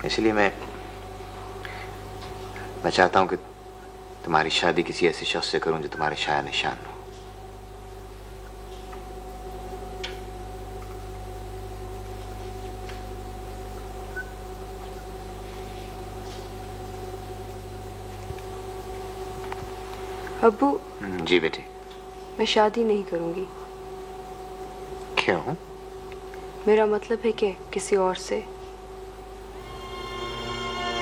इसलिए मैं चाहता हूं कि तुम्हारी शादी किसी ऐसे शख्स से करूं जो तुम्हारे शाया निशान हो। अब्बू। जी बेटी। मैं शादी नहीं करूंगी। क्यों? मेरा मतलब है कि किसी और से।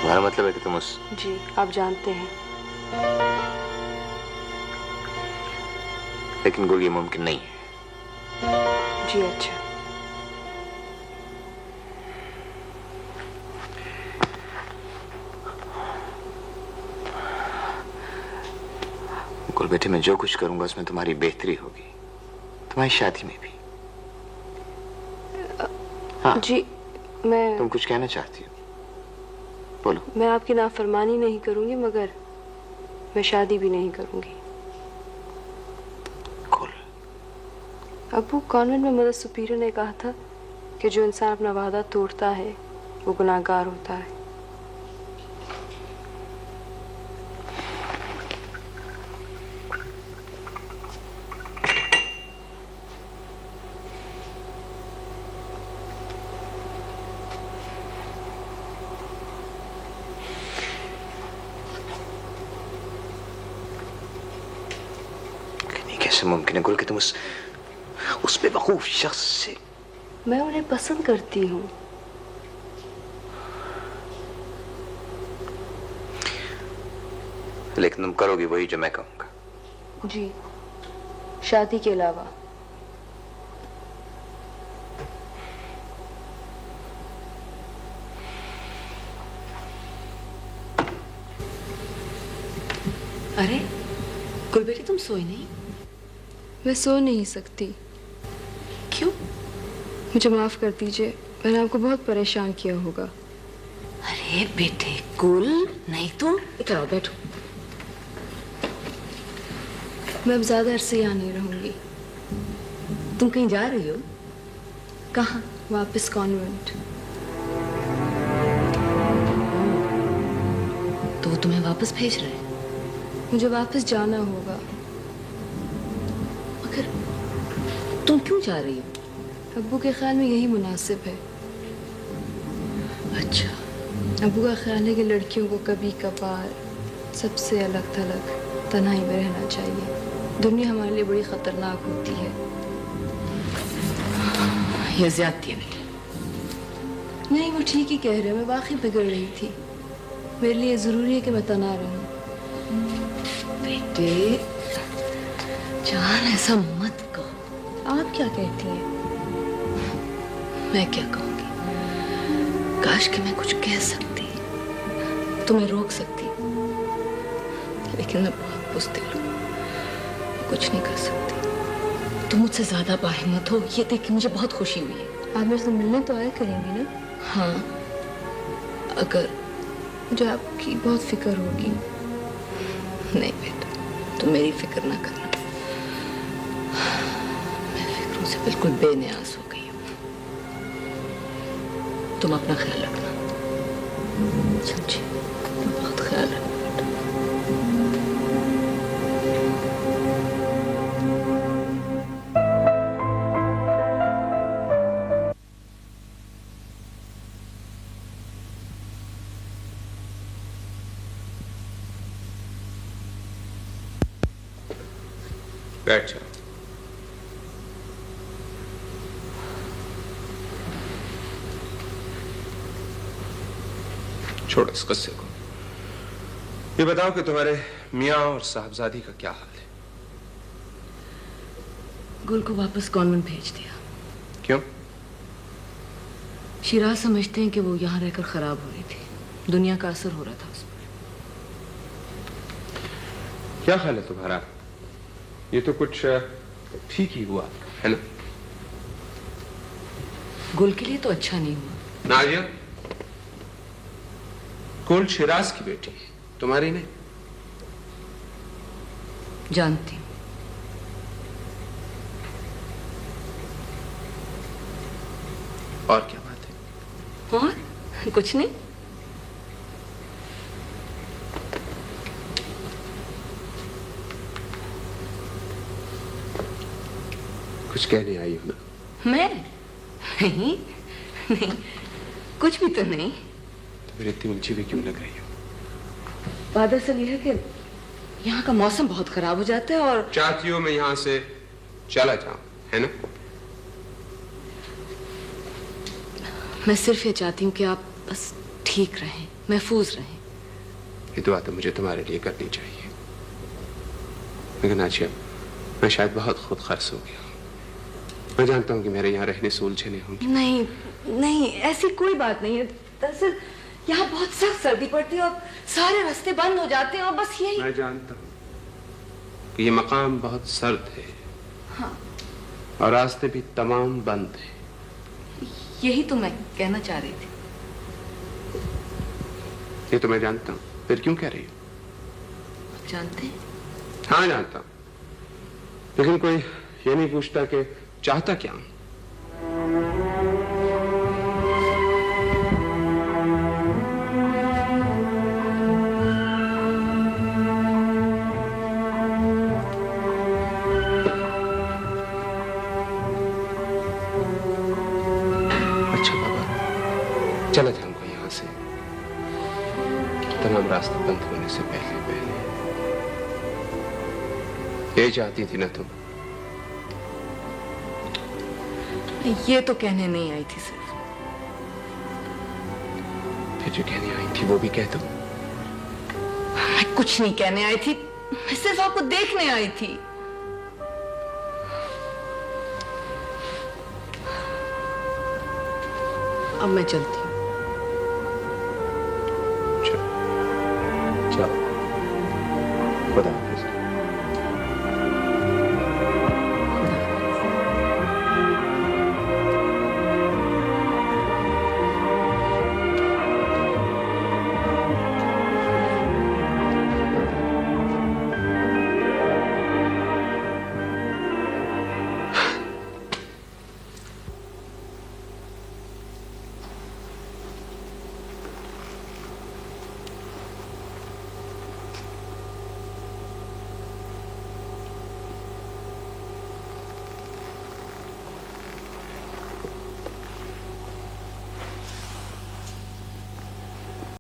तुम्हारा मतलब है कि तुम उस... जी, आप जानते हैं। लेकिन गुल, ये मुमकिन नहीं है। जी अच्छा। गुल बेटे, मैं जो कुछ करूंगा उसमें तुम्हारी बेहतरी होगी, तुम्हारी शादी में भी। हाँ। जी मैं... तुम कुछ कहना चाहती हो? बोलो। मैं आपकी नाफरमानी नहीं करूंगी, मगर मैं शादी भी नहीं करूंगी। गुल। अब्बू, कॉन्वेंट में मदर सुपीरियर ने कहा था कि जो इंसान अपना वादा तोड़ता है वो गुनाहगार होता है। कैसे मुमकिन है गुल कि तुम उस बेवकूफ शख्स से... मैं उन्हें पसंद करती हूँ। लेकिन तुम करोगी वही जो मैं कहूंगा। जी, शादी के अलावा। अरे गुल बेटी, तुम सोई नहीं? मैं सो नहीं सकती। क्यों? मुझे माफ कर दीजिए, मैंने आपको बहुत परेशान किया होगा। अरे बेटे गुल, नहीं तुम इधर आओ, बैठो। मैं अब ज्यादा अरसे यहाँ नहीं रहूंगी। तुम कहीं जा रही हो? कहाँ? वापस कॉन्वेंट। तो वो तुम्हें वापस भेज रहे हैं? मुझे वापस जाना होगा। मगर तुम क्यों जा रही हो? अब्बू के ख्याल में यही मुनासिब है। अच्छा। अब्बू का ख्याल है कि लड़कियों को कभी कभार सबसे अलग थलग तन्हाई में रहना चाहिए। दुनिया हमारे लिए बड़ी खतरनाक होती है। ये ज्यादती है बेटे। नहीं, वो ठीक ही कह रहे हैं। मैं वाकई बिगड़ रही थी। मेरे लिए जरूरी है कि मैं तना रहूं। बेटे जान, ऐसा मत कहो। आप क्या कहती हैं? मैं क्या कहूंगी? काश कि मैं कुछ कह सकती, तुम्हें रोक सकती, लेकिन मैं बहुत बुज़दिल हूं, कुछ नहीं कर सकती। तुम मुझसे ज्यादा बाहिम्मत हो, ये देख के मुझे बहुत खुशी हुई है। आप मेरे से मिलने तो आया करेंगी ना? हाँ, अगर... मुझे आपकी बहुत फिक्र होगी। नहीं बेटा, तुम मेरी फिक्र ना करना। मैं फिक्रों से बिल्कुल बेनियाज हो गई हूँ। तुम अपना ख्याल रखना, समझी? बहुत ख्याल रखना बेटा। बैठ जाओ। छोड़ो इस किस्से को। ये बताओ कि तुम्हारे मियाँ और साहबजादी का क्या हाल है? गुल को वापस कॉन्वेंट भेज दिया। क्यों? शिराज समझते हैं कि वो यहाँ रहकर खराब हो रही थी, दुनिया का असर हो रहा था उस पर। क्या ख्याल है तुम्हारा? ये तो कुछ ठीक ही हुआ है ना? गुल के लिए तो अच्छा नहीं हुआ। नाजिया, गुल शिराज की बेटी, तुम्हारी नहीं। जानती हूँ। और क्या बात है? और कुछ नहीं। कुछ कहने आई हो ना? मैं नहीं नहीं, कुछ भी तो नहीं। तो फिर इतनी उलझी हुई क्यों लग रही हो? बात दरअसल यह है कि यहाँ का मौसम बहुत खराब हो जाता है और चाहती हो मैं यहाँ से चला जाऊं, है ना? मैं सिर्फ ये चाहती हूँ कि आप बस ठीक रहें, महफूज रहें। ये दुआ तो मुझे तुम्हारे लिए करनी चाहिए, लेकिन आशिया मैं शायद बहुत खुद खर्च हो गया हूँ। मैं जानता हूँ कि मेरे यहाँ रहने से उलझने होंगे। नहीं नहीं, ऐसी कोई बात नहीं है। दरअसल यहाँ बहुत सख्त सर्दी पड़ती है और सारे रास्ते बंद हो जाते हैं और बस यही। मैं जानता हूँ कि ये मकाम बहुत सर्द है। हाँ, और रास्ते भी तमाम बंद हैं। यही तो मैं कहना चाह रही थी। ये तो मैं जानता हूँ, फिर क्यों कह रही हो? आप जानते हैं? हाँ जानता हूँ, लेकिन कोई ये नहीं पूछता कि चाहता क्या हूं। अच्छा बाबा, चला जाऊंगा यहां से तमाम रास्ते बंद होने से पहले पहले। ये चाहती थी ना तुम? ये तो कहने नहीं आई थी सिर्फ। फिर जो कहने आई थी वो भी कह दो। मैं कुछ नहीं कहने आई थी, मैं सिर्फ आपको देखने आई थी। अब मैं चलती हूँ।